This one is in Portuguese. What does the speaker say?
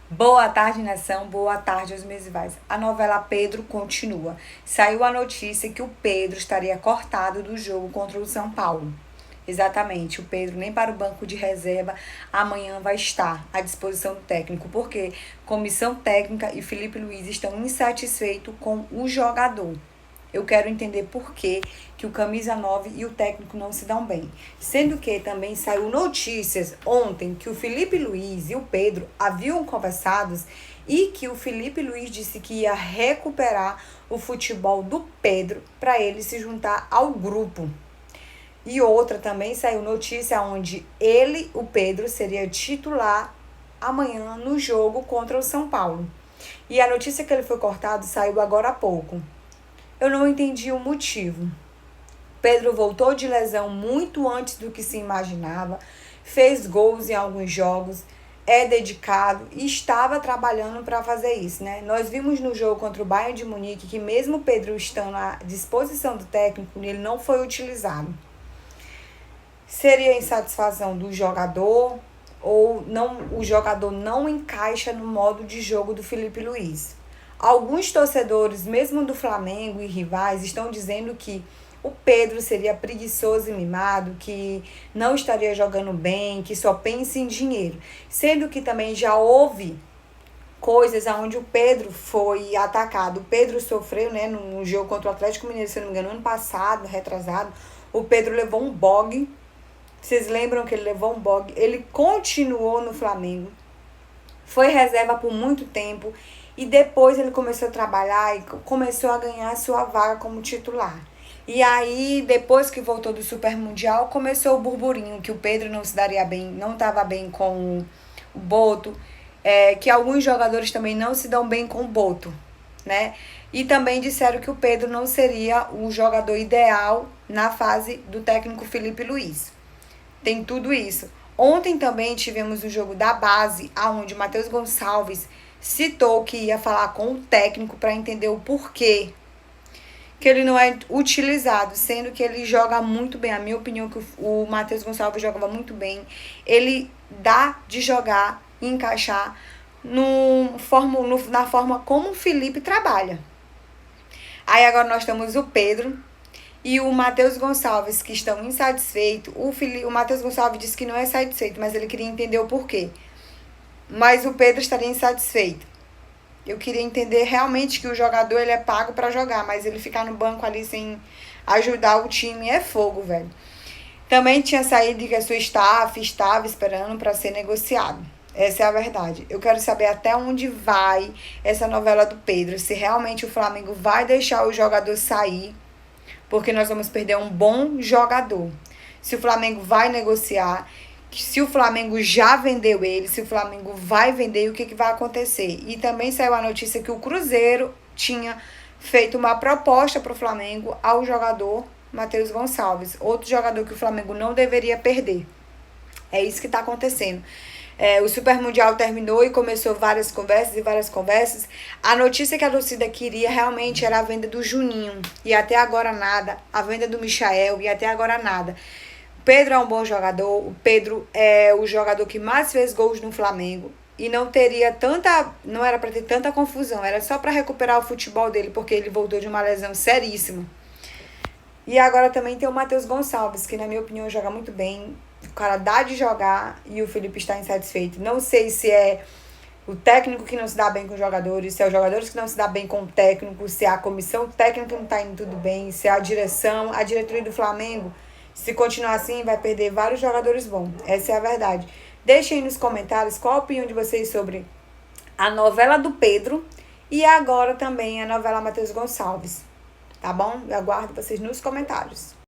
Boa tarde, nação. Boa tarde aos meus rivais. A novela Pedro continua. Saiu a notícia que o Pedro estaria cortado do jogo contra o São Paulo. Exatamente, o Pedro nem para o banco de reserva amanhã vai estar à disposição do técnico, porque comissão técnica e Felipe Luiz estão insatisfeitos com o jogador. Eu quero entender por que o camisa 9 e o técnico não se dão bem. Sendo que também saiu notícias ontem que o Felipe Luiz e o Pedro haviam conversado e que o Felipe Luiz disse que ia recuperar o futebol do Pedro para ele se juntar ao grupo. E outra também saiu notícia onde ele, o Pedro, seria titular amanhã no jogo contra o São Paulo. E a notícia que ele foi cortado saiu agora há pouco. Eu não entendi o motivo. Pedro voltou de lesão muito antes do que se imaginava, fez gols em alguns jogos, é dedicado e estava trabalhando para fazer isso, né? Nós vimos no jogo contra o Bayern de Munique que mesmo Pedro estando à disposição do técnico, ele não foi utilizado. Seria insatisfação do jogador ou não, o jogador não encaixa no modo de jogo do Felipe Luiz. Alguns torcedores, mesmo do Flamengo e rivais, estão dizendo que o Pedro seria preguiçoso e mimado, que não estaria jogando bem, que só pensa em dinheiro. Sendo que também já houve coisas onde o Pedro foi atacado. O Pedro sofreu, né, no jogo contra o Atlético Mineiro, se não me engano, ano passado, retrasado. O Pedro levou um bogue. Vocês lembram que ele levou um bogue? Ele continuou no Flamengo. Foi reserva por muito tempo. E depois ele começou a trabalhar e começou a ganhar a sua vaga como titular. E aí, depois que voltou do Super Mundial, começou o burburinho, que o Pedro não se daria bem, não estava bem com o Boto, que alguns jogadores também não se dão bem com o Boto, né? E também disseram que o Pedro não seria o jogador ideal na fase do técnico Felipe Luiz. Tem tudo isso. Ontem também tivemos o jogo da base, onde o Matheus Gonçalves citou que ia falar com o técnico para entender o porquê que ele não é utilizado, sendo que ele joga muito bem. A minha opinião é que o Matheus Gonçalves jogava muito bem. Ele dá de jogar e encaixar na forma como o Felipe trabalha. Aí agora nós temos o Pedro e o Matheus Gonçalves, que estão insatisfeitos. O Matheus Gonçalves disse que não é satisfeito, mas ele queria entender o porquê. Mas o Pedro estaria insatisfeito. Eu queria entender realmente que o jogador ele é pago para jogar, mas ele ficar no banco ali sem ajudar o time é fogo, velho. Também tinha saído que a sua staff estava esperando para ser negociado. Essa é a verdade. Eu quero saber até onde vai essa novela do Pedro. Se realmente o Flamengo vai deixar o jogador sair, porque nós vamos perder um bom jogador. Se o Flamengo vai negociar, se o Flamengo já vendeu ele, se o Flamengo vai vender, o que vai acontecer. E também saiu a notícia que o Cruzeiro tinha feito uma proposta para o Flamengo ao jogador Matheus Gonçalves, outro jogador que o Flamengo não deveria perder. É isso que está acontecendo. O Super Mundial terminou e começou várias conversas. A notícia que a torcida queria realmente era a venda do Juninho. E até agora nada. A venda do Michael e até agora nada. Pedro é um bom jogador, o Pedro é o jogador que mais fez gols no Flamengo e não era para ter tanta confusão, era só para recuperar o futebol dele, porque ele voltou de uma lesão seríssima. E agora também tem o Matheus Gonçalves, que na minha opinião joga muito bem, o cara dá de jogar e o Felipe está insatisfeito. Não sei se é o técnico que não se dá bem com os jogadores, se é os jogadores que não se dá bem com o técnico, se é a comissão técnica que não está indo tudo bem, se é a diretoria do Flamengo. Se continuar assim, vai perder vários jogadores bons. Essa é a verdade. Deixem aí nos comentários qual a opinião de vocês sobre a novela do Pedro e agora também a novela Matheus Gonçalves. Tá bom? Eu aguardo vocês nos comentários.